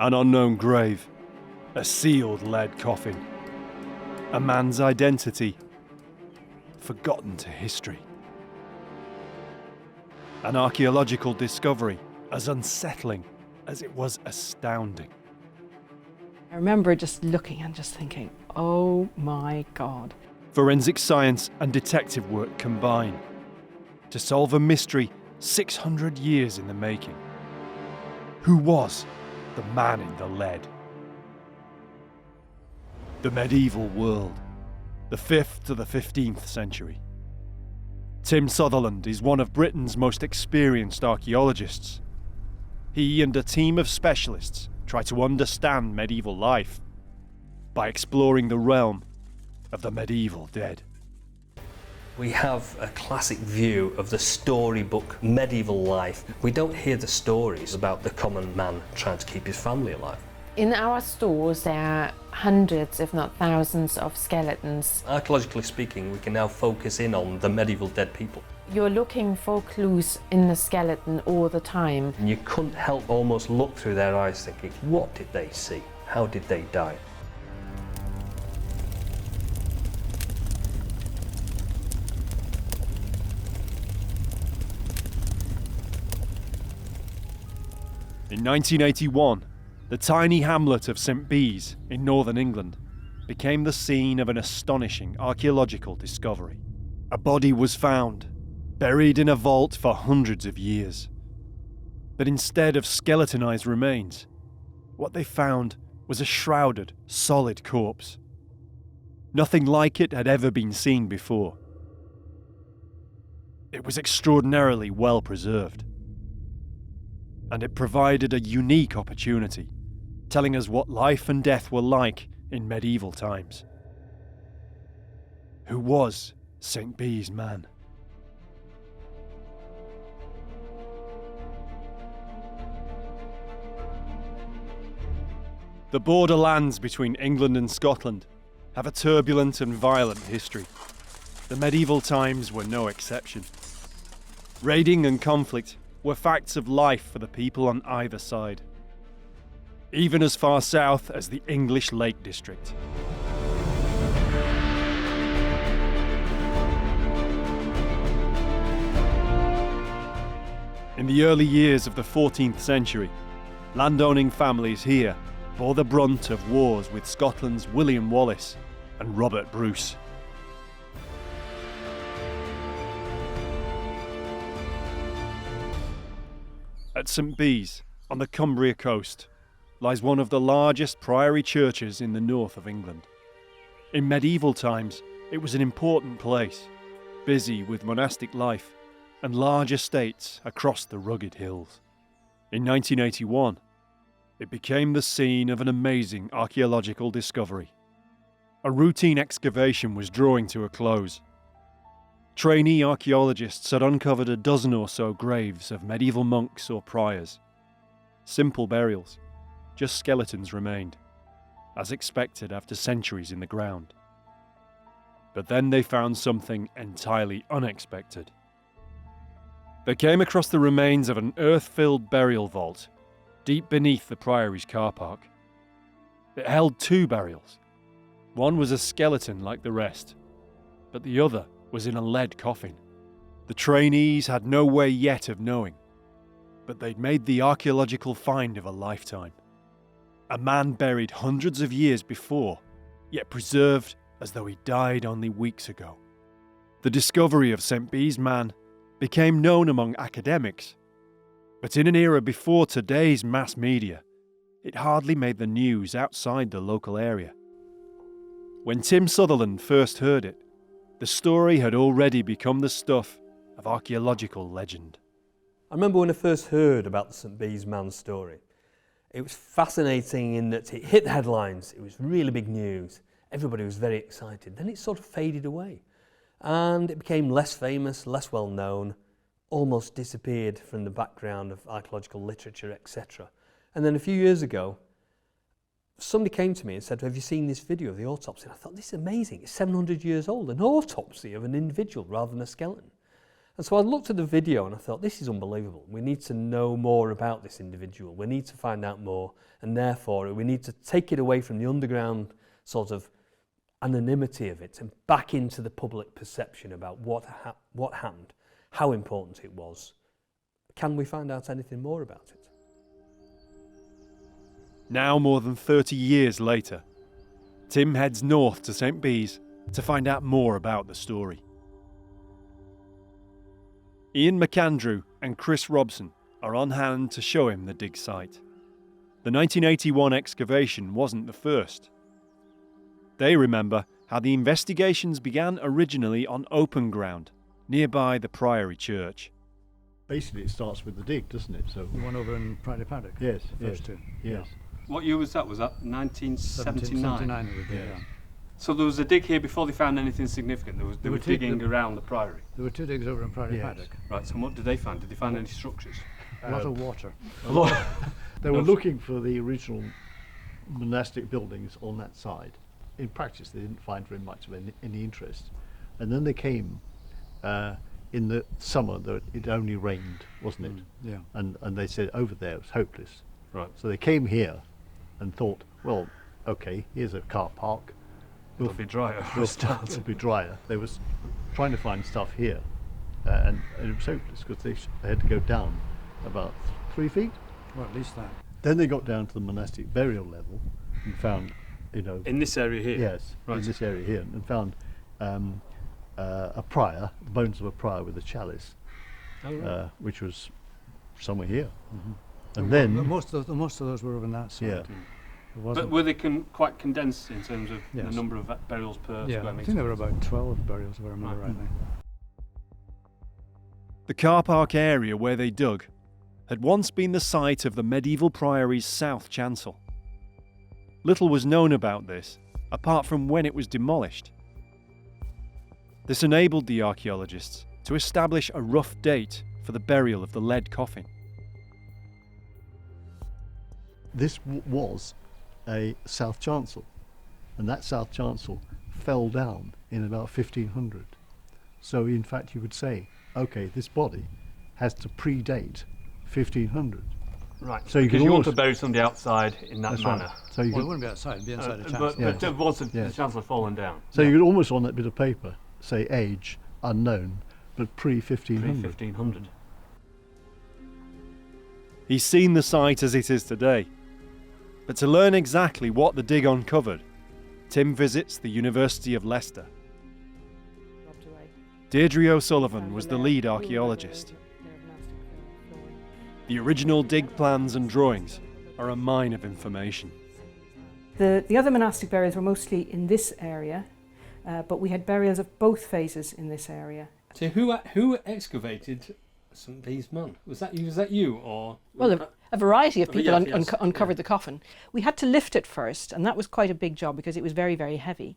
An unknown grave, a sealed lead coffin, a man's identity forgotten to history. An archaeological discovery as unsettling as it was astounding. I remember just looking and just thinking, oh my God. Forensic science and detective work combine to solve a mystery 600 years in the making. Who was the man in the lead? The medieval world, the 5th to the 15th century. Tim Sutherland is one of Britain's most experienced archaeologists. He and a team of specialists try to understand medieval life by exploring the realm of the medieval dead. We have a classic view of the storybook medieval life. We don't hear the stories about the common man trying to keep his family alive. In our stores there are hundreds, if not thousands, of skeletons. Archaeologically speaking, we can now focus in on the medieval dead people. You're looking for clues in the skeleton all the time. And you couldn't help almost look through their eyes thinking, what did they see? How did they die? In 1981, the tiny hamlet of St Bees in northern England became the scene of an astonishing archaeological discovery. A body was found, buried in a vault for hundreds of years. But instead of skeletonized remains, what they found was a shrouded, solid corpse. Nothing like it had ever been seen before. It was extraordinarily well preserved. And it provided a unique opportunity, telling us what life and death were like in medieval times. Who was St Bees man? The borderlands between England and Scotland have a turbulent and violent history. The medieval times were no exception. Raiding and conflict were facts of life for the people on either side, even as far south as the English Lake District. In the early years of the 14th century, landowning families here bore the brunt of wars with Scotland's William Wallace and Robert Bruce. At St Bees, on the Cumbria coast, lies one of the largest priory churches in the north of England. In medieval times, it was an important place, busy with monastic life and large estates across the rugged hills. In 1981, it became the scene of an amazing archaeological discovery. A routine excavation was drawing to a close. Trainee archaeologists had uncovered a dozen or so graves of medieval monks or priors. Simple burials, just skeletons remained, as expected after centuries in the ground. But then they found something entirely unexpected. They came across the remains of an earth-filled burial vault deep beneath the priory's car park. It held two burials. One was a skeleton like the rest, but the other was in a lead coffin. The trainees had no way yet of knowing, but they'd made the archaeological find of a lifetime. A man buried hundreds of years before, yet preserved as though he died only weeks ago. The discovery of St Bees man became known among academics, but in an era before today's mass media, it hardly made the news outside the local area. When Tim Sutherland first heard it, the story had already become the stuff of archaeological legend. I remember when I first heard about the St Bees man story. It was fascinating in that it hit the headlines, it was really big news, everybody was very excited. Then it sort of faded away and it became less famous, less well known, almost disappeared from the background of archaeological literature, etc. And then a few years ago, somebody came to me and said, have you seen this video of the autopsy? And I thought, this is amazing. It's 700 years old, an autopsy of an individual rather than a skeleton. And so I looked at the video and I thought, this is unbelievable. We need to know more about this individual. We need to find out more, and therefore we need to take it away from the underground sort of anonymity of it and back into the public perception about what happened, how important it was. Can we find out anything more about it? Now, more than 30 years later, Tim heads north to St. Bees to find out more about the story. Ian McAndrew and Chris Robson are on hand to show him the dig site. The 1981 excavation wasn't the first. They remember how the investigations began originally on open ground, nearby the Priory Church. Basically, it starts with the dig, doesn't it? So The one over in Priory Paddock? yes, The first two? yes. What year was that? Was that 1979? 79 it would be, yeah. So there was a dig here before they found anything significant. They were were two- digging the- around the priory. There were two digs over in Priory Yes. Paddock. Right, so what did they find? Did they find any structures? A lot of water. They were looking for the original monastic buildings on that side. In practice, they didn't find very much of any interest. And then they came in the summer. It only rained, wasn't it? Yeah. And they said over there it was hopeless. Right. So they came here and thought, well, okay, here's a car park. It'll be drier. It'll be drier. They was trying to find stuff here, and it was hopeless because they had to go down about 3 feet. Well, at least that. Then they got down to the monastic burial level and found, In this area here? yes, Right. in this area here, and found a prior, the bones of a prior with a chalice, Oh, right. which was somewhere here. And But then, most of those were over on that side. yeah, It But wasn't. were they quite condensed in terms of the Yes. number of burials per Yeah, square I metre? think there were about 12 burials, if I remember Right. rightly. The car park area where they dug had once been the site of the medieval priory's south chancel. Little was known about this, apart from when it was demolished. This enabled the archaeologists to establish a rough date for the burial of the lead coffin. this was a south chancel, and that south chancel fell down in about 1500. So in fact you could say, okay, this body has to predate 1500. Right, So you because could you want to almost- bury somebody outside in that That's manner. right. So you Well, it could, wouldn't be outside, it'd be inside the But, chancel. Yeah. but was the Yes. chancellor fallen down? so you could almost on that bit of paper say age unknown, but pre 1500. 1500. He's seen the site as it is today. But to learn exactly what the dig uncovered, Tim visits the University of Leicester. Deirdre O'Sullivan was the lead archaeologist. The original dig plans and drawings are a mine of information. The other monastic burials were mostly in this area, but we had burials of both phases in this area. So who excavated St. Bees Man? Was that you or? Well, a variety of people Yes, yes, uncovered yeah. the coffin. We had to lift it first, and that was quite a big job because it was very, very heavy.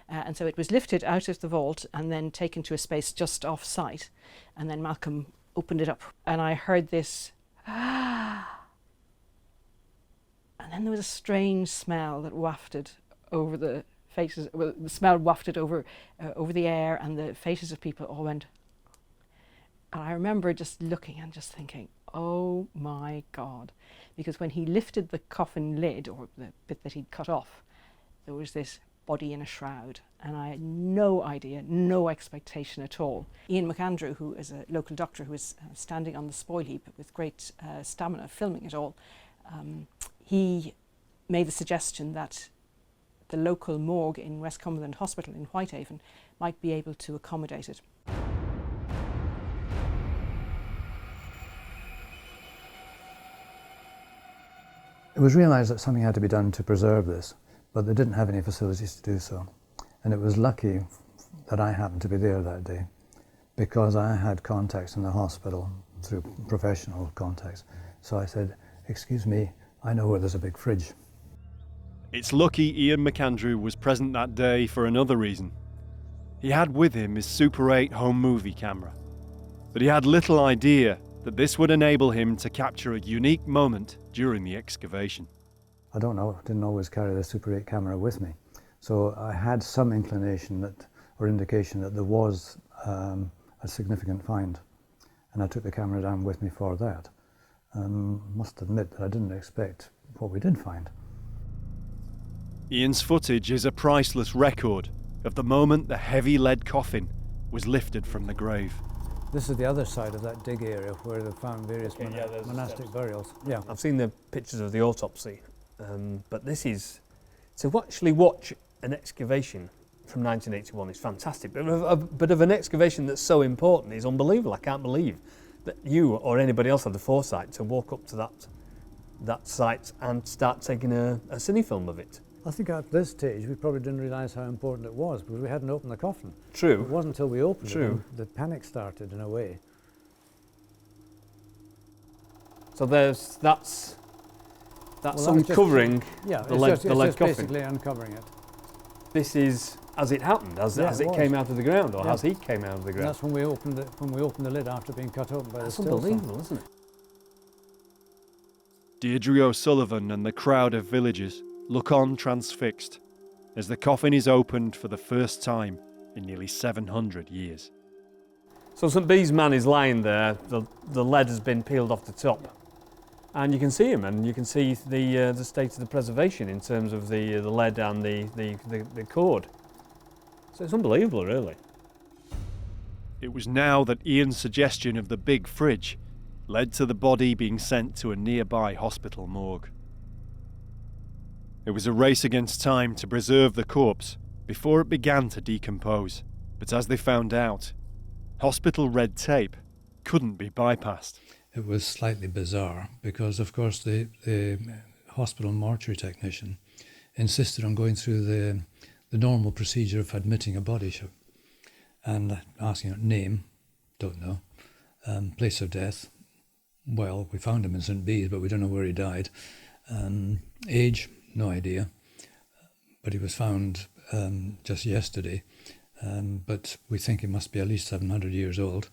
And so it was lifted out of the vault and then taken to a space just off site. And then Malcolm opened it up, and I heard this, and then there was a strange smell that wafted over the faces. Well, the smell wafted over the air, and the faces of people all went. And I remember just looking and just thinking, oh my God. Because when he lifted the coffin lid, or the bit that he'd cut off, there was this body in a shroud. And I had no idea, no expectation at all. Ian McAndrew, who is a local doctor who was standing on the spoil heap with great stamina, filming it all, he made the suggestion that the local morgue in West Cumberland Hospital in Whitehaven might be able to accommodate it. It was realised that something had to be done to preserve this, but they didn't have any facilities to do so. And it was lucky that I happened to be there that day, because I had contacts in the hospital through professional contacts. So I said, excuse me, I know where there's a big fridge. It's lucky Ian McAndrew was present that day for another reason. He had with him his Super 8 home movie camera, but he had little idea that this would enable him to capture a unique moment during the excavation. I don't know, didn't always carry the Super 8 camera with me. So I had some inclination that, or indication that there was a a significant find. And I took the camera down with me for that. And must admit that I didn't expect what we did find. Ian's footage is a priceless record of the moment the heavy lead coffin was lifted from the grave. This is the other side of that dig area where they found various there's monastic steps. burials. Yeah. I've seen the pictures of the autopsy, but this is, to actually watch an excavation from 1981 is fantastic, but of an excavation that's so important is unbelievable. I can't believe that you or anybody else had the foresight to walk up to that site and start taking a cine film of it. I think at this stage we probably didn't realise how important it was because we hadn't opened the coffin. True. It wasn't until we opened True. it the panic started in a way. So that's Well, uncovering Yeah, the it's lead, just, the it's lead just coffin. basically uncovering it. This is as it happened, as Yeah, it it was. came out of the ground, or Yeah. as he came out of the And ground. that's when we opened the lid after being cut open by That's the still saw. unbelievable, isn't it? Deirdre O'Sullivan and the crowd of villagers look on transfixed as the coffin is opened for the first time in nearly 700 years. So St Bede's man is lying there, the lead has been peeled off the top, and you can see him, and you can see the state of the preservation in terms of the lead and the cord. So it's unbelievable, really. It was now that Ian's suggestion of the big fridge led to the body being sent to a nearby hospital morgue. It was a race against time to preserve the corpse before it began to decompose, but as they found out, hospital red tape couldn't be bypassed. It was slightly bizarre because, of course, the hospital mortuary technician insisted on going through the normal procedure of admitting a body and asking name, don't know, place of death. Well, we found him in St Bede's, but we don't know where he died. Age, no idea, but he was found just yesterday, but we think he must be at least 700 years old.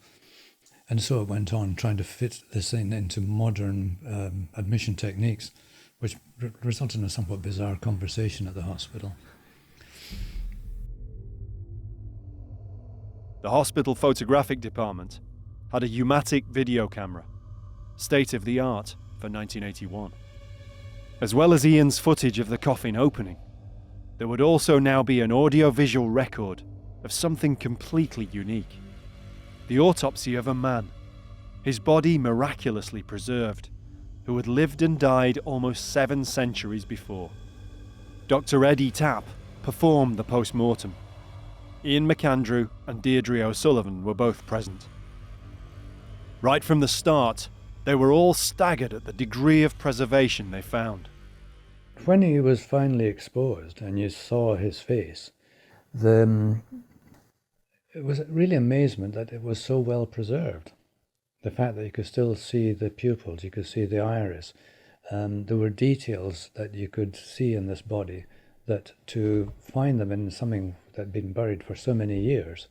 And so it went on, trying to fit this thing into modern admission techniques, which resulted in a somewhat bizarre conversation at the hospital. The hospital photographic department had a Umatic video camera, state of the art for 1981. As well as Ian's footage of the coffin opening, there would also now be an audio-visual record of something completely unique. The autopsy of a man, his body miraculously preserved, who had lived and died almost 7 centuries before. Dr. Eddie Tapp performed the post-mortem. Ian McAndrew and Deirdre O'Sullivan were both present. Right from the start, they were all staggered at the degree of preservation they found. When he was finally exposed and you saw his face, it was really amazement that it was so well preserved. The fact that you could still see the pupils, you could see the iris. There were details that you could see in this body that to find them in something that had been buried for so many years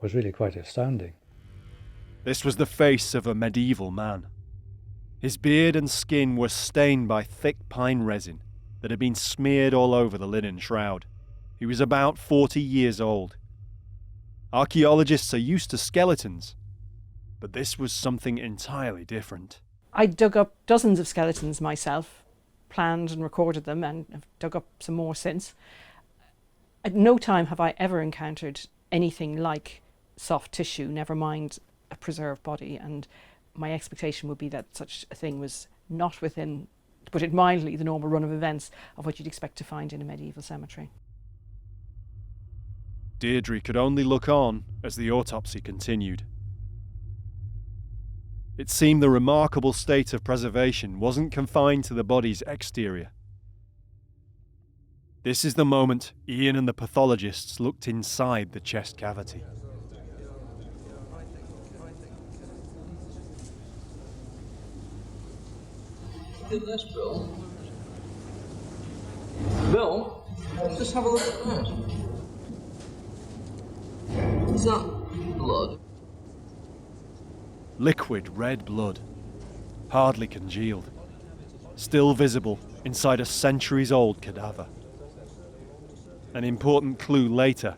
was really quite astounding. This was the face of a medieval man. His beard and skin were stained by thick pine resin that had been smeared all over the linen shroud. He was about 40 years old. Archaeologists are used to skeletons, but this was something entirely different. I dug up dozens of skeletons myself, planned and recorded them, and have dug up some more since. At no time have I ever encountered anything like soft tissue, never mind a preserved body, and my expectation would be that such a thing was not within, to put it mildly, the normal run of events of what you'd expect to find in a medieval cemetery. Deirdre could only look on as the autopsy continued. It seemed the remarkable state of preservation wasn't confined to the body's exterior. This is the moment Ian and the pathologists looked inside the chest cavity. Look at this, Bill. Bill, just have a look at that. Is that blood? Liquid red blood, hardly congealed, still visible inside a centuries-old cadaver. An important clue later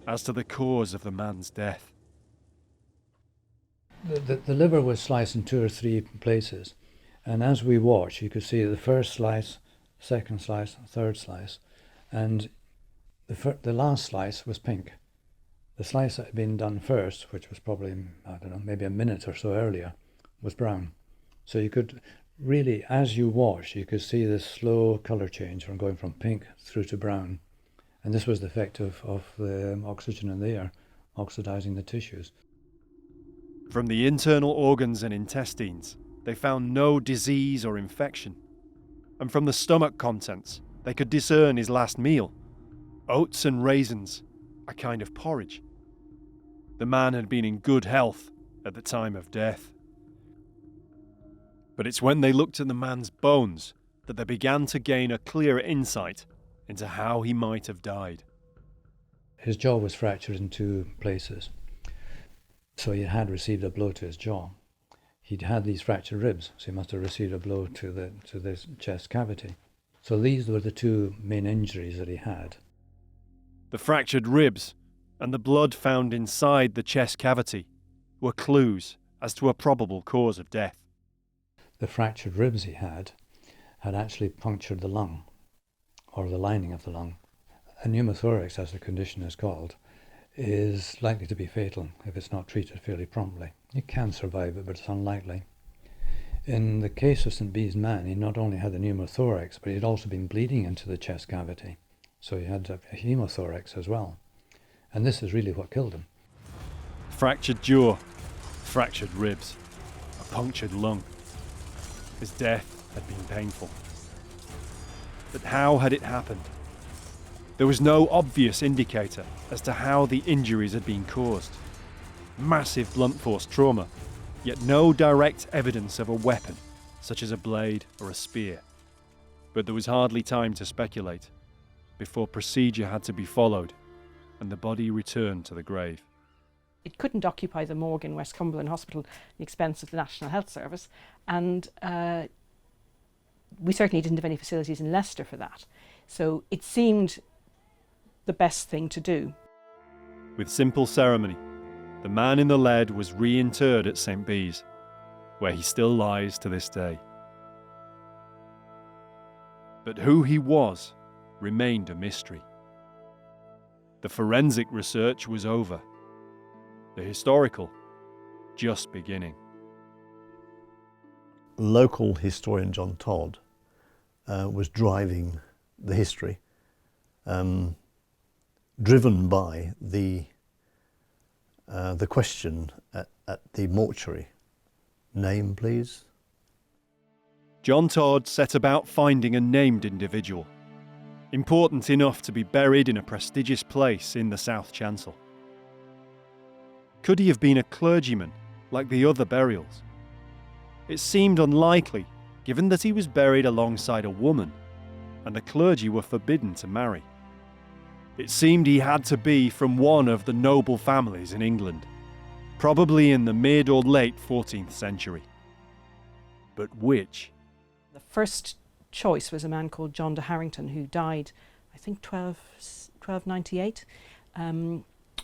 as to the cause of the man's death. The liver was sliced in 2 or 3 places, and as we watched, you could see the first slice, second slice, third slice, and the last slice was pink. The slice that had been done first, which was probably, I don't know, maybe a minute or so earlier, was brown. So you could really, as you watched, you could see this slow colour change from going from pink through to brown. And this was the effect of the oxygen in the air oxidising the tissues. From the internal organs and intestines, they found no disease or infection. And from the stomach contents, they could discern his last meal: oats and raisins, a kind of porridge. The man had been in good health at the time of death. But it's when they looked at the man's bones that they began to gain a clearer insight into how he might have died. His jaw was fractured in 2 places, so he had received a blow to his jaw. He'd had these fractured ribs, so he must have received a blow to the chest cavity. So these were the 2 main injuries that he had. The fractured ribs and the blood found inside the chest cavity were clues as to a probable cause of death. The fractured ribs he had actually punctured the lung, or the lining of the lung. A pneumothorax, as the condition is called, is likely to be fatal if it's not treated fairly promptly. You can survive it, but it's unlikely. In the case of St. Bees man, he not only had the pneumothorax, but he'd also been bleeding into the chest cavity. So he had a hemothorax as well. And this is really what killed him. Fractured jaw, fractured ribs, a punctured lung. His death had been painful. But how had it happened? There was no obvious indicator as to how the injuries had been caused. Massive blunt force trauma, yet no direct evidence of a weapon, such as a blade or a spear. But there was hardly time to speculate before procedure had to be followed and the body returned to the grave. It couldn't occupy the morgue in West Cumberland Hospital at the expense of the National Health Service, and we certainly didn't have any facilities in Leicester for that. So it seemed the best thing to do. With simple ceremony, the man in the lead was reinterred at St. Bees, where he still lies to this day. But who he was remained a mystery. The forensic research was over. The historical just beginning. Local historian John Todd was driving the history, driven by the question at the mortuary. Name, please. John Todd set about finding a named individual, important enough to be buried in a prestigious place in the South Chancel. Could he have been a clergyman like the other burials? It seemed unlikely, given that he was buried alongside a woman, and the clergy were forbidden to marry. It seemed he had to be from one of the noble families in England, probably in the mid or late 14th century. But which? The first choice was a man called John de Harrington, who died, I think, 1298,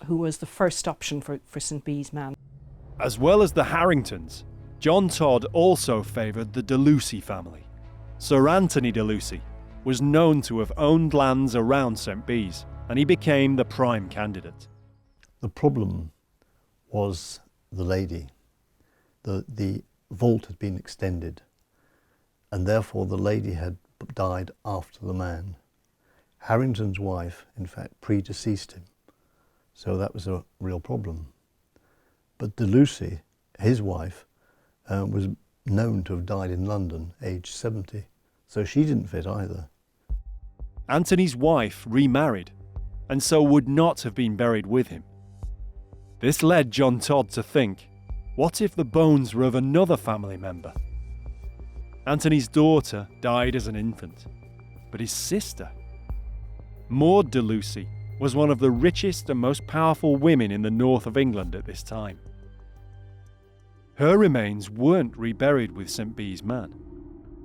who was the first option for St. Bees man. As well as the Harringtons, John Todd also favoured the de Lucy family. Sir Anthony de Lucy was known to have owned lands around St. Bees, and he became the prime candidate. The problem was the lady. The vault had been extended, and therefore the lady had died after the man. Harrington's wife, in fact, predeceased him, so that was a real problem. But de Lucy, his wife, was known to have died in London, aged 70, so she didn't fit either. Anthony's wife remarried, and so would not have been buried with him. This led John Todd to think, what if the bones were of another family member? Anthony's daughter died as an infant, but his sister, Maud de Lucy, was one of the richest and most powerful women in the north of England at this time. Her remains weren't reburied with St. Bees man.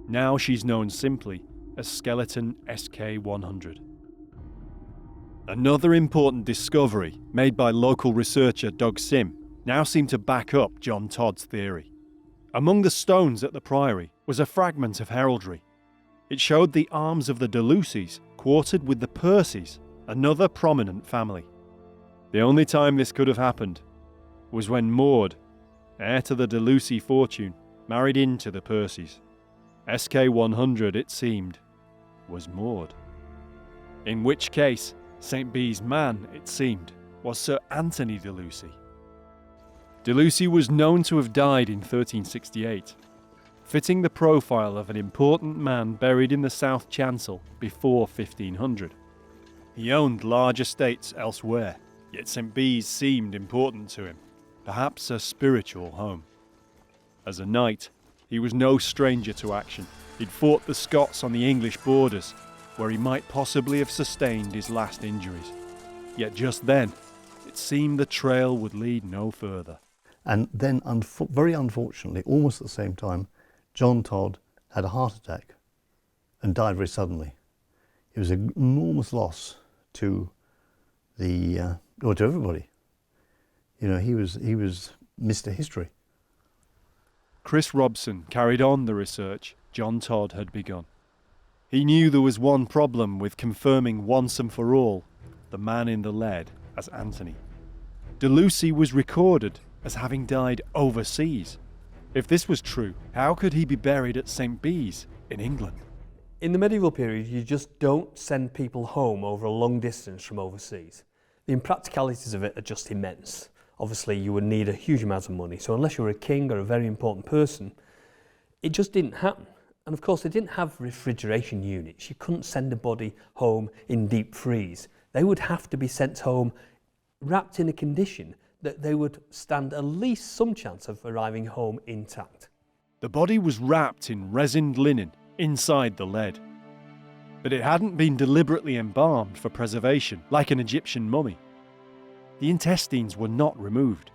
Now she's known simply as Skeleton SK100. Another important discovery made by local researcher Doug Sim now seemed to back up John Todd's theory. Among the stones at the priory was a fragment of heraldry. It showed the arms of the de Lucys quartered with the Percys, another prominent family. The only time this could have happened was when Maud, heir to the de Lucy fortune, married into the Percys. SK100, it seemed, was Maud. In which case, St. Bees' man, it seemed, was Sir Anthony de Lucy. De Lucy was known to have died in 1368, fitting the profile of an important man buried in the south chancel before 1500. He owned large estates elsewhere, yet St. Bees seemed important to him, perhaps a spiritual home. As a knight, he was no stranger to action. He'd fought the Scots on the English borders, where he might possibly have sustained his last injuries. Yet just then, it seemed the trail would lead no further. And then, very unfortunately, almost at the same time, John Todd had a heart attack and died very suddenly. It was an enormous loss to to everybody. You know, he was Mr. History. Chris Robson carried on the research John Todd had begun. He knew there was one problem with confirming once and for all the man in the lead as Anthony. De Lucy was recorded as having died overseas. If this was true, how could he be buried at St. Bees in England? In the medieval period, you just don't send people home over a long distance from overseas. The impracticalities of it are just immense. Obviously, you would need a huge amount of money, so unless you were a king or a very important person, it just didn't happen. And of course, they didn't have refrigeration units. You couldn't send a body home in deep freeze. They would have to be sent home wrapped in a condition that they would stand at least some chance of arriving home intact. The body was wrapped in resined linen inside the lead. But it hadn't been deliberately embalmed for preservation like an Egyptian mummy. The intestines were not removed.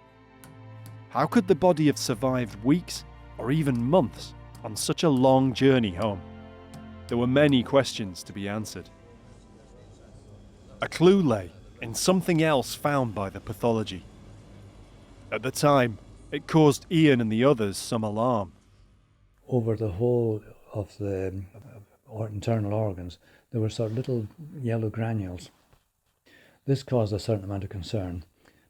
How could the body have survived weeks or even months on such a long journey home? There were many questions to be answered. A clue lay in something else found by the pathology. At the time, it caused Ian and the others some alarm. Over the whole of the internal organs, there were sort of little yellow granules. This caused a certain amount of concern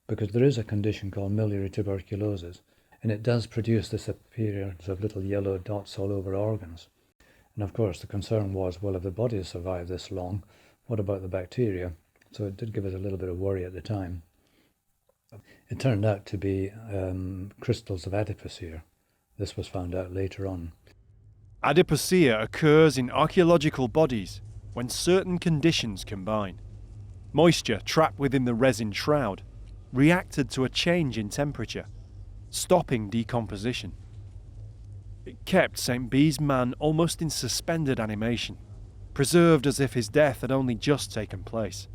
because there is a condition called miliary tuberculosis, and it does produce this appearance of little yellow dots all over organs. And of course the concern was, well, if the body has survived this long, what about the bacteria? So it did give us a little bit of worry at the time. It turned out to be crystals of adipocere. This was found out later on. Adipocere occurs in archaeological bodies when certain conditions combine. Moisture trapped within the resin shroud reacted to a change in temperature, stopping decomposition. It kept St. Bees' man almost in suspended animation, preserved as if his death had only just taken place.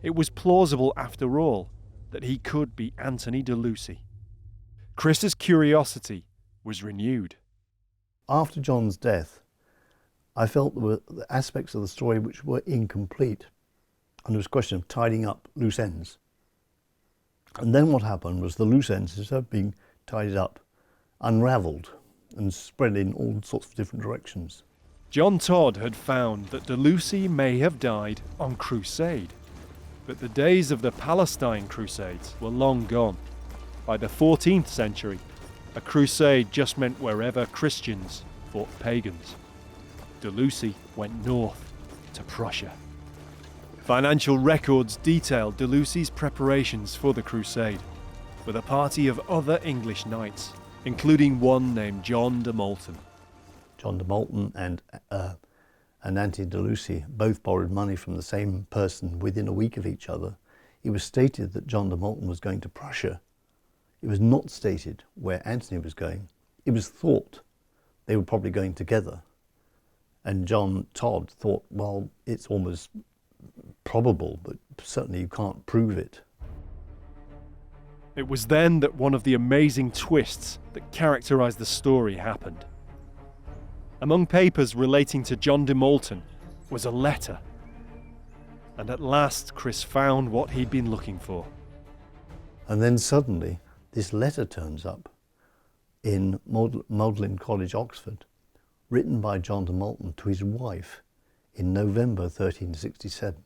It was plausible, after all, that he could be Anthony de Lucy. Chris's curiosity was renewed. After John's death, I felt there were aspects of the story which were incomplete, and there was a question of tidying up loose ends. And then what happened was the loose ends, instead of being tidied up, unravelled and spread in all sorts of different directions. John Todd had found that de Lucy may have died on crusade, but the days of the Palestine Crusades were long gone. By the 14th century, a crusade just meant wherever Christians fought pagans. De Lucy went north to Prussia. Financial records detailed de Lucy's preparations for the crusade, with a party of other English knights, including one named John de Moulton. John de Moulton and Anthony de Lucy both borrowed money from the same person within a week of each other. It was stated that John de Moulton was going to Prussia. It was not stated where Anthony was going. It was thought they were probably going together. And John Todd thought, well, it's almost probable, but certainly you can't prove it. It was then that one of the amazing twists that characterised the story happened. Among papers relating to John de Moulton was a letter. And at last Chris found what he'd been looking for. And then suddenly this letter turns up in Magdalen College, Oxford, written by John de Malton to his wife in November 1367,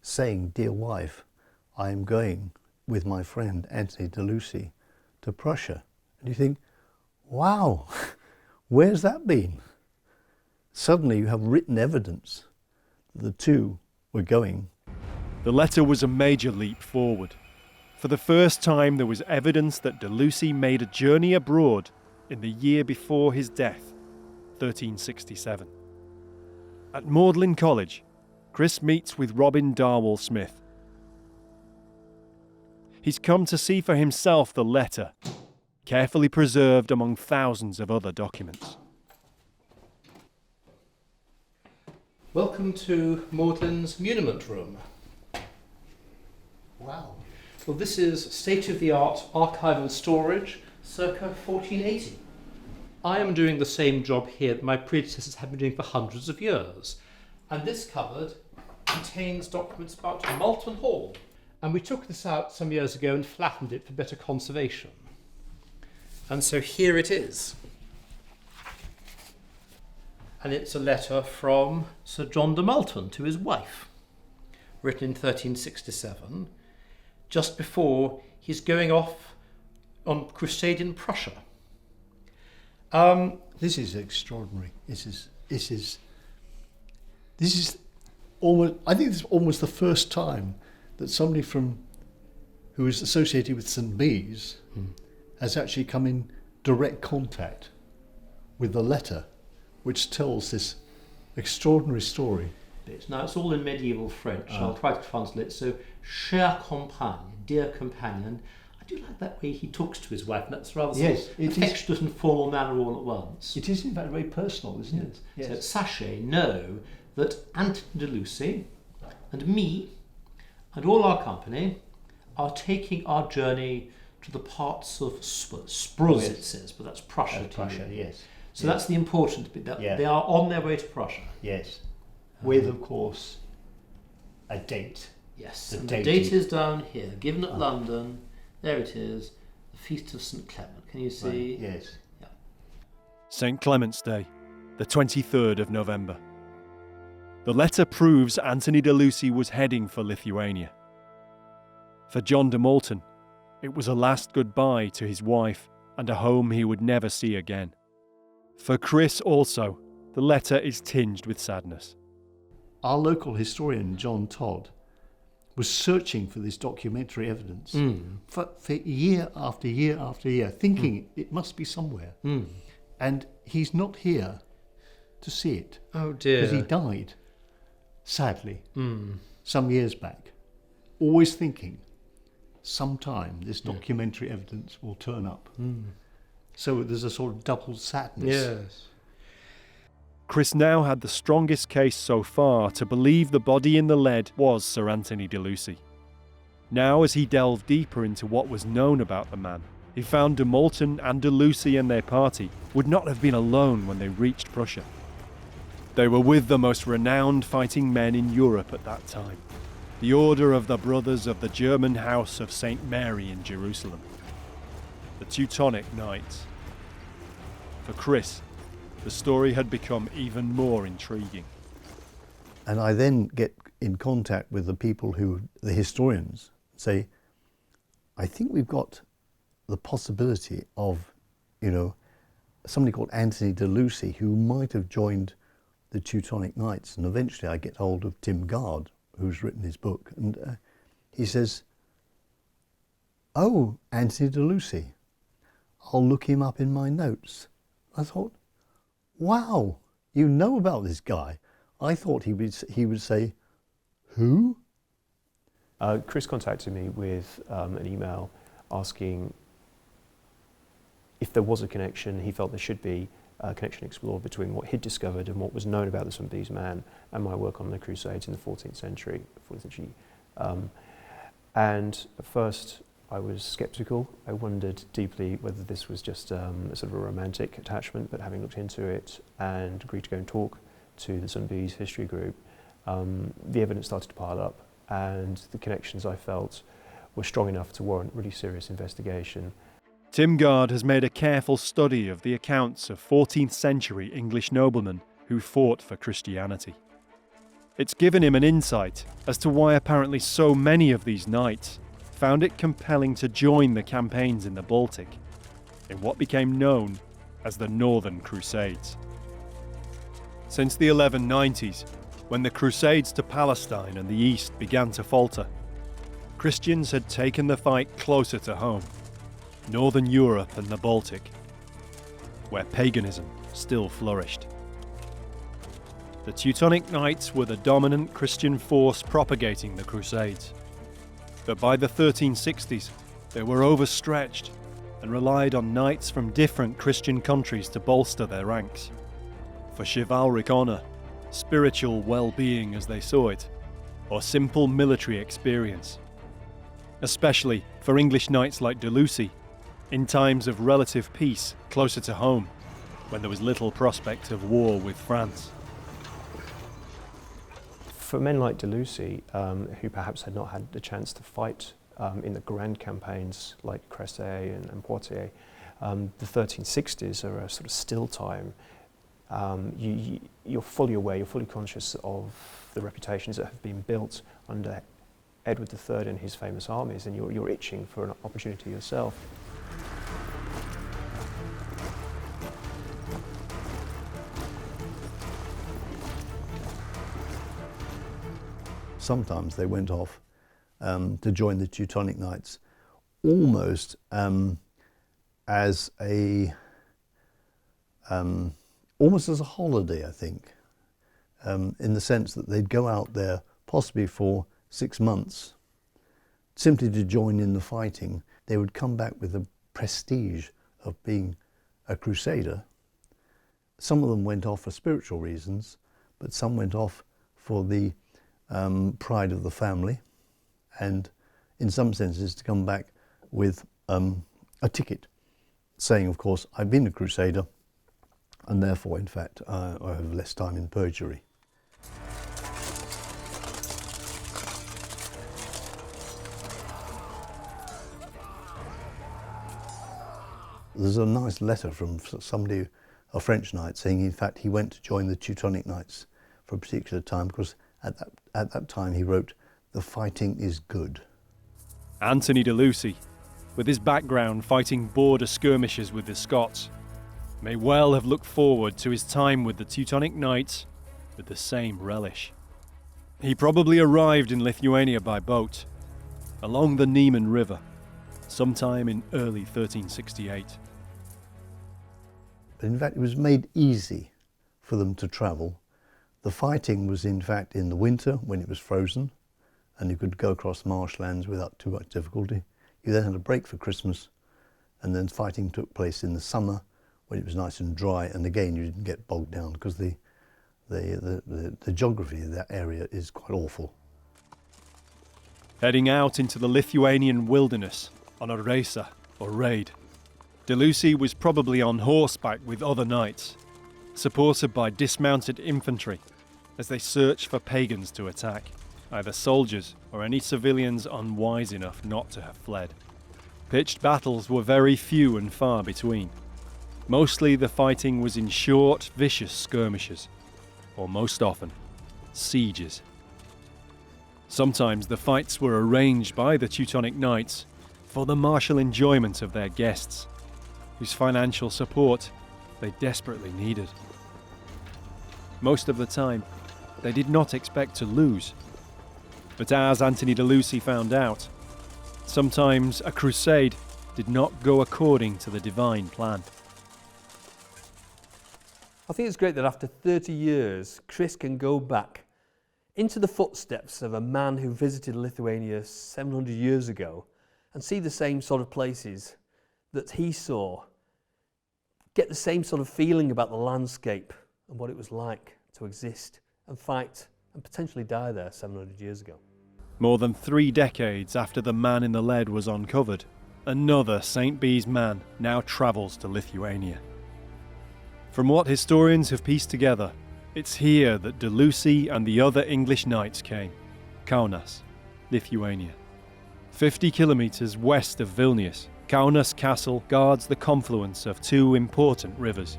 saying, "Dear wife, I am going with my friend Anthony de Lucy to Prussia." And you think, wow, where's that been? Suddenly you have written evidence that the two were going. The letter was a major leap forward. For the first time, there was evidence that de Lucy made a journey abroad in the year before his death, 1367. At Magdalen College, Chris meets with Robin Darwell Smith. He's come to see for himself the letter, carefully preserved among thousands of other documents. Welcome to Magdalen's Muniment Room. Wow. Well, this is state-of-the-art archival storage circa 1480. I am doing the same job here that my predecessors have been doing for hundreds of years. And this cupboard contains documents about Malton Hall. And we took this out some years ago and flattened it for better conservation. And so here it is. And it's a letter from Sir John de Malton to his wife, written in 1367, just before he's going off on crusade in Prussia. This is extraordinary. This is almost, I think this is almost the first time that somebody who is associated with St. Bees has actually come in direct contact with the letter, which tells this extraordinary story. Now it's all in medieval French. I'll try to translate. So, chère compagne, dear companion. I do like that way he talks to his wife. And that's rather Yes, it is. affectionate and formal manner all at once. It is in fact very personal, isn't it? So sachez, know that Anthony de Lucy and me and all our company are taking our journey to the parts of Sprus, it says, but that's Prussia to Prussia, you. yes. So that's the important bit. That They are on their way to Prussia. Yes. With, of course, a date. Yes, The and date the date is down here, given at London. There it is, the Feast of St. Clement. Can you see? Right, yes. Yeah. St. Clement's Day, the 23rd of November. The letter proves Anthony de Lucy was heading for Lithuania. For John de Malton, it was a last goodbye to his wife and a home he would never see again. For Chris also, the letter is tinged with sadness. Our local historian, John Todd, was searching for this documentary evidence for year after year after year, thinking it must be somewhere. And he's not here to see it. Oh dear. Because he died, sadly, some years back, always thinking sometime this documentary evidence will turn up. So there's a sort of double sadness. Yes. Chris now had the strongest case so far to believe the body in the lead was Sir Anthony de Lucy. Now, as he delved deeper into what was known about the man, he found de Malton and de Lucy and their party would not have been alone when they reached Prussia. They were with the most renowned fighting men in Europe at that time, the Order of the Brothers of the German House of St. Mary in Jerusalem, the Teutonic Knights. For Chris, the story had become even more intriguing. And I then get in contact with the people the historians, say, I think we've got the possibility of, somebody called Anthony de Lucy who might have joined the Teutonic Knights. And eventually I get hold of Tim Gard, who's written his book, and he says, oh, Anthony de Lucy, I'll look him up in my notes. I thought, wow, you know about this guy. I thought he would say, who? Chris contacted me with an email asking if there was a connection. He felt there should be a connection explored between what he'd discovered and what was known about the St. Bees man and my work on the Crusades in the 14th century. And at first I was sceptical. I wondered deeply whether this was just a sort of a romantic attachment, but having looked into it and agreed to go and talk to the St. Bees history group, the evidence started to pile up, and the connections I felt were strong enough to warrant really serious investigation. Timgard has made a careful study of the accounts of 14th century English noblemen who fought for Christianity. It's given him an insight as to why apparently so many of these knights found it compelling to join the campaigns in the Baltic, in what became known as the Northern Crusades. Since the 1190s, when the Crusades to Palestine and the East began to falter, Christians had taken the fight closer to home, Northern Europe and the Baltic, where paganism still flourished. The Teutonic Knights were the dominant Christian force propagating the Crusades. But by the 1360s, they were overstretched and relied on knights from different Christian countries to bolster their ranks. For chivalric honour, spiritual well-being as they saw it, or simple military experience. Especially for English knights like de Lucy, in times of relative peace closer to home, when there was little prospect of war with France. For men like de Lucy, who perhaps had not had the chance to fight in the grand campaigns like Crusades and Poitiers, the 1360s are a sort of still time. You're fully aware, you're fully conscious of the reputations that have been built under Edward III and his famous armies, and you're itching for an opportunity yourself. Sometimes they went off to join the Teutonic Knights almost as a holiday, I think, in the sense that they'd go out there possibly for 6 months simply to join in the fighting. They would come back with the prestige of being a crusader. Some of them went off for spiritual reasons, but some went off for the pride of the family, and in some senses to come back with a ticket saying, of course, I've been a crusader and therefore in fact I have less time in purgatory. There's a nice letter from somebody, a French knight, saying in fact he went to join the Teutonic Knights for a particular time because at that time he wrote, "The fighting is good." Anthony de Lucy, with his background fighting border skirmishes with the Scots, may well have looked forward to his time with the Teutonic Knights with the same relish. He probably arrived in Lithuania by boat, along the Niemen River, sometime in early 1368. But in fact it was made easy for them to travel. The fighting was in fact in the winter when it was frozen and you could go across marshlands without too much difficulty. You then had a break for Christmas, and then fighting took place in the summer when it was nice and dry, and again you didn't get bogged down because the geography of that area is quite awful. Heading out into the Lithuanian wilderness on a racer or raid, de Lucy was probably on horseback with other knights, supported by dismounted infantry as they searched for pagans to attack, either soldiers or any civilians unwise enough not to have fled. Pitched battles were very few and far between. Mostly the fighting was in short, vicious skirmishes, or most often, sieges. Sometimes the fights were arranged by the Teutonic Knights for the martial enjoyment of their guests, whose financial support they desperately needed. Most of the time, they did not expect to lose. But as Anthony de Lucy found out, sometimes a crusade did not go according to the divine plan. I think it's great that after 30 years, Chris can go back into the footsteps of a man who visited Lithuania 700 years ago and see the same sort of places that he saw, get the same sort of feeling about the landscape and what it was like to exist and fight and potentially die there 700 years ago. More than 3 decades after the man in the lead was uncovered, another St. Bees man now travels to Lithuania. From what historians have pieced together, it's here that de Lucy and the other English knights came, Kaunas, Lithuania. 50 kilometers west of Vilnius, Kaunas Castle guards the confluence of two important rivers,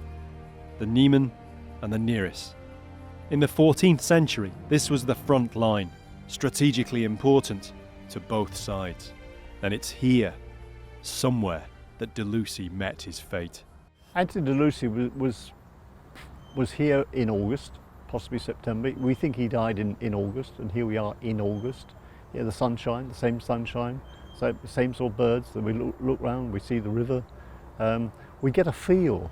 the Niemen and the Neris. In the 14th century, this was the front line, strategically important to both sides. And it's here, somewhere, that de Lucy met his fate. Anthony de Lucy was here in August, possibly September. We think he died in August, and here we are in August. Yeah, the sunshine, the same sunshine, same sort of birds that we look round, we see the river. We get a feel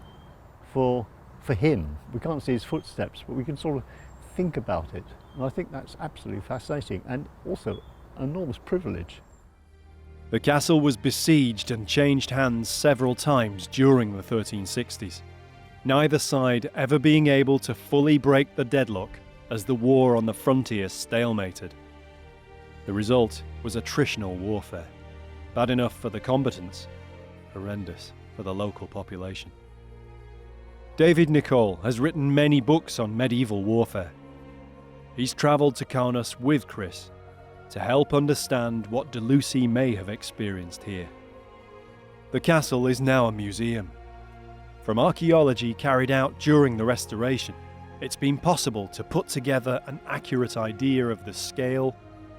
for him. We can't see his footsteps, but we can sort of think about it. And I think that's absolutely fascinating and also an enormous privilege. The castle was besieged and changed hands several times during the 1360s, neither side ever being able to fully break the deadlock as the war on the frontier stalemated. The result was attritional warfare, bad enough for the combatants, horrendous for the local population. David Nicol has written many books on medieval warfare. He's travelled to Kaunas with Chris to help understand what de Lucy may have experienced here. The castle is now a museum. From archaeology carried out during the restoration, it's been possible to put together an accurate idea of the scale,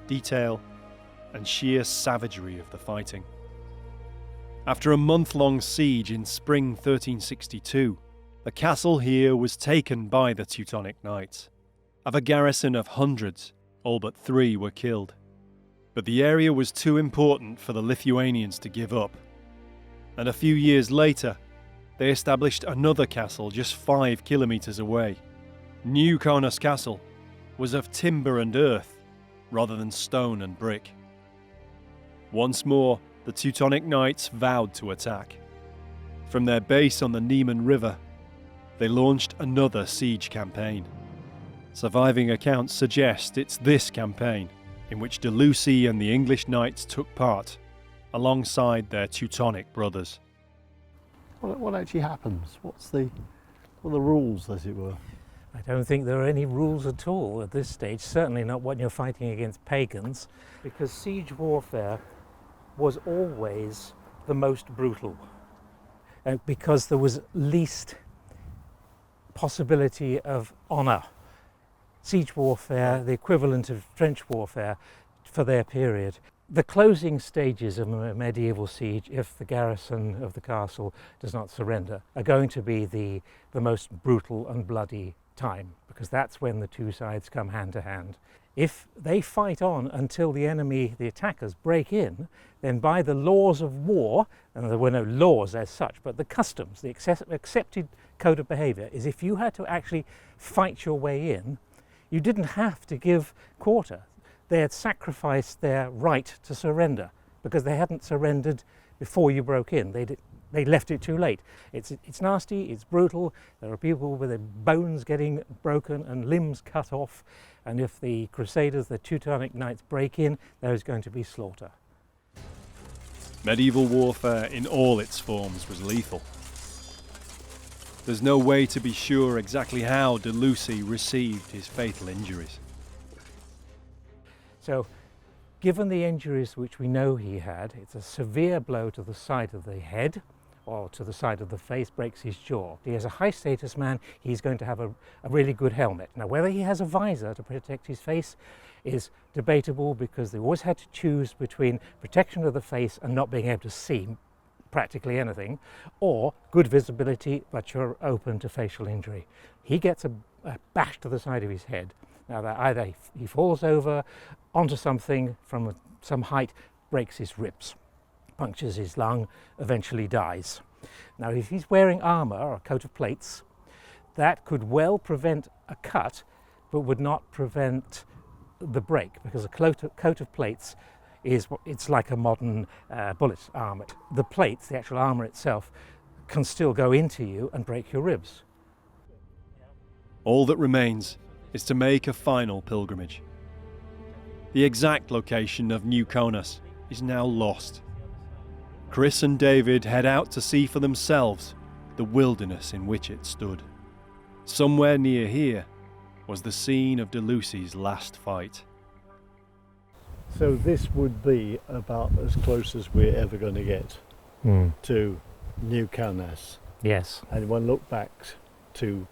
detail, and sheer savagery of the fighting. After a month-long siege in spring 1362, the castle here was taken by the Teutonic Knights. Of a garrison of hundreds, all but 3 were killed. But the area was too important for the Lithuanians to give up. And a few years later, they established another castle just 5 kilometers away. New Kaunas Castle was of timber and earth rather than stone and brick. Once more, the Teutonic Knights vowed to attack. From their base on the Niemen River, they launched another siege campaign. Surviving accounts suggest it's this campaign in which de Lucy and the English knights took part, alongside their Teutonic brothers. What actually happens? What are the rules, as it were? I don't think there are any rules at all at this stage, certainly not when you're fighting against pagans, because siege warfare was always the most brutal, because there was least possibility of honour. Siege warfare, the equivalent of trench warfare for their period. The closing stages of a medieval siege, if the garrison of the castle does not surrender, are going to be the most brutal and bloody time, because that's when the two sides come hand to hand. If they fight on until the enemy, the attackers, break in, then by the laws of war, and there were no laws as such, but the customs, the accepted code of behaviour is if you had to actually fight your way in, you didn't have to give quarter. They had sacrificed their right to surrender because they hadn't surrendered before you broke in. They left it too late. It's nasty, it's brutal. There are people with their bones getting broken and limbs cut off. And if the Crusaders, the Teutonic Knights, break in, there is going to be slaughter. Medieval warfare in all its forms was lethal. There's no way to be sure exactly how de Lucy received his fatal injuries. So, given the injuries which we know he had, it's a severe blow to the side of the head or to the side of the face, breaks his jaw. He is a high status man, he's going to have a really good helmet. Now whether he has a visor to protect his face is debatable, because they always had to choose between protection of the face and not being able to see practically anything, or good visibility but you're open to facial injury. He gets a bash to the side of his head. Now that either he falls over onto something from some height, breaks his ribs, punctures his lung, eventually dies. Now if he's wearing armour or a coat of plates, that could well prevent a cut but would not prevent the break, because a coat of plates it's like a modern bullet armour. The plates, the actual armour itself, can still go into you and break your ribs. All that remains is to make a final pilgrimage. The exact location of New Kaunas is now lost. Chris and David head out to see for themselves the wilderness in which it stood. Somewhere near here was the scene of de Lucy's last fight. So this would be about as close as we're ever going to get to New Kaunas. Yes. And one look back to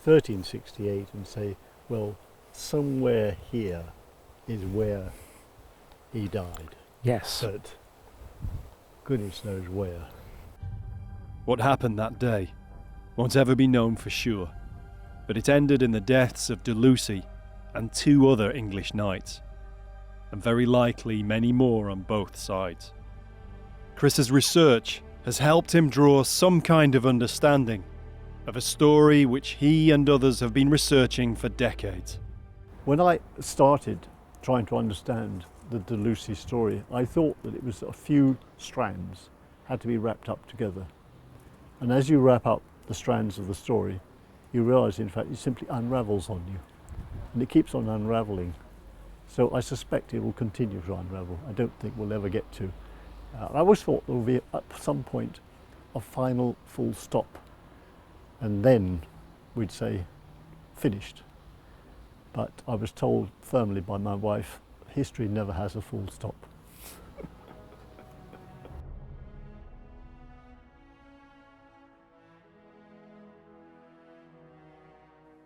1368 and say, well, somewhere here is where he died. Yes. But goodness knows where. What happened that day won't ever be known for sure, but it ended in the deaths of de Lucy and 2 other English knights, and very likely many more on both sides. Chris's research has helped him draw some kind of understanding of a story which he and others have been researching for decades. When I started trying to understand the de Lucy story, I thought that it was a few strands had to be wrapped up together. And as you wrap up the strands of the story, you realise, in fact, it simply unravels on you. And it keeps on unravelling. So I suspect it will continue to unravel. I don't think we'll ever get to. I always thought there will be, at some point, a final full stop. And then we'd say, finished. But I was told firmly by my wife, history never has a full stop.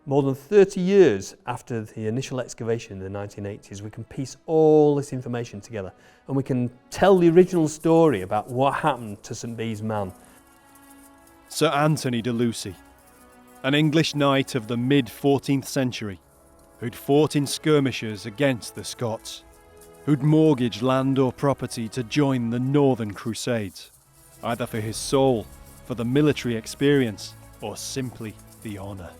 More than 30 years after the initial excavation in the 1980s, we can piece all this information together and we can tell the original story about what happened to St Bees man. Sir Anthony de Lucy, an English knight of the mid-14th century, who'd fought in skirmishes against the Scots, who'd mortgaged land or property to join the Northern Crusades, either for his soul, for the military experience, or simply the honour.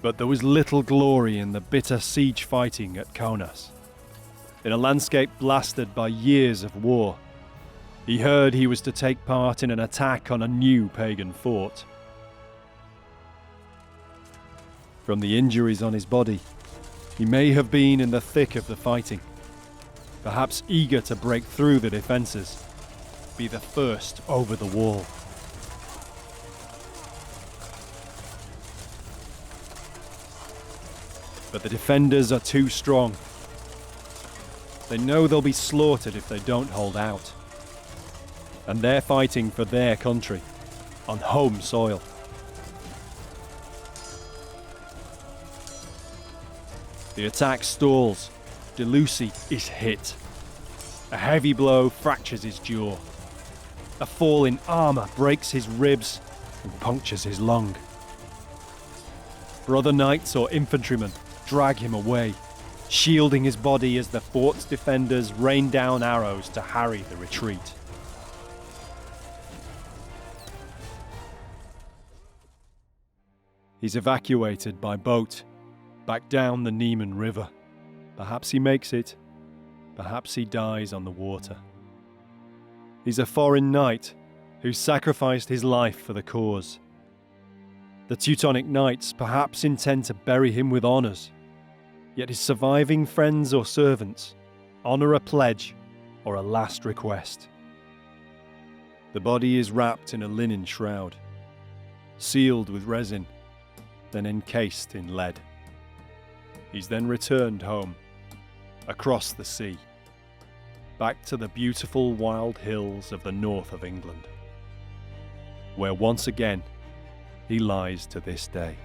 But there was little glory in the bitter siege fighting at Kaunas. In a landscape blasted by years of war, he heard he was to take part in an attack on a new pagan fort. From the injuries on his body, he may have been in the thick of the fighting, perhaps eager to break through the defences, be the first over the wall. But the defenders are too strong. They know they'll be slaughtered if they don't hold out. And they're fighting for their country, on home soil. The attack stalls. De Lucy is hit. A heavy blow fractures his jaw. A fall in armour breaks his ribs and punctures his lung. Brother knights or infantrymen drag him away, shielding his body as the fort's defenders rain down arrows to harry the retreat. He's evacuated by boat, back down the Niemen River. Perhaps he makes it, perhaps he dies on the water. He's a foreign knight who sacrificed his life for the cause. The Teutonic Knights perhaps intend to bury him with honours, yet his surviving friends or servants honour a pledge or a last request. The body is wrapped in a linen shroud, sealed with resin, then encased in lead. He's then returned home, across the sea, back to the beautiful wild hills of the north of England, where once again he lies to this day.